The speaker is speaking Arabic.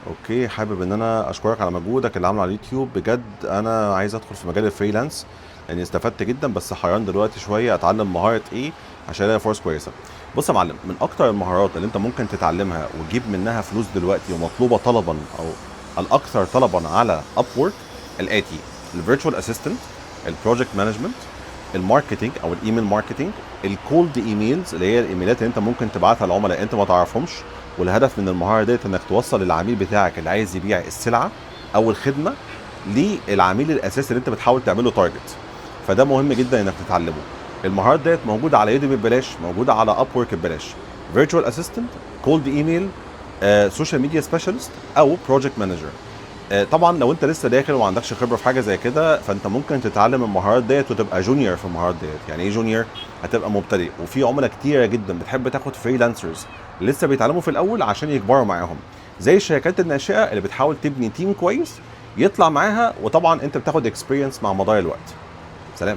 اوكي، حابب ان انا اشكرك على مجهودك اللي عامله على اليوتيوب. بجد انا عايز ادخل في مجال الفريلانس لاني استفدت جدا، بس حيران دلوقتي شويه اتعلم مهاره ايه عشان الاقي فرص كويسه. بص يا معلم، من اكتر المهارات اللي انت ممكن تتعلمها وتجيب منها فلوس دلوقتي ومطلوبه طلبا او الاكثر طلبا على ابورك الاتي: الفيرتشوال اسيستنت، البروجكت مانجمنت، الماركتينج او الايميل ماركتينج، الكولد ايميلز اللي هي الايميلات اللي انت ممكن تبعتها لعملاء انت ما تعرفهمش، والهدف من المهاره ديت انك توصل للعميل بتاعك اللي عايز يبيع السلعه او الخدمه للعميل الاساسي اللي انت بتحاول تعمله تارجت. فده مهم جدا انك تتعلمه. المهارات ديت موجوده على يوديمي ببلاش، موجوده على اب وورك ببلاش: فيرتشوال اسيستنت، كولد ايميل، سوشيال ميديا سبيشالست، او بروجكت مانجر. طبعا لو انت لسه داخل وما عندكش خبره في حاجه زي كده، فانت ممكن تتعلم المهارات ديت وتبقى جونيور في المهارات ديت. يعني ايه جونيور؟ هتبقى مبتدئ، وفي عملاء كتيره جدا بتحب تاخد فريلانسرز لسه بيتعلموا في الاول عشان يكبروا معاهم، زي الشركات الناشئه اللي بتحاول تبني تيم كويس يطلع معاها. وطبعا انت بتاخد اكسبيرينس مع مدار الوقت. سلام.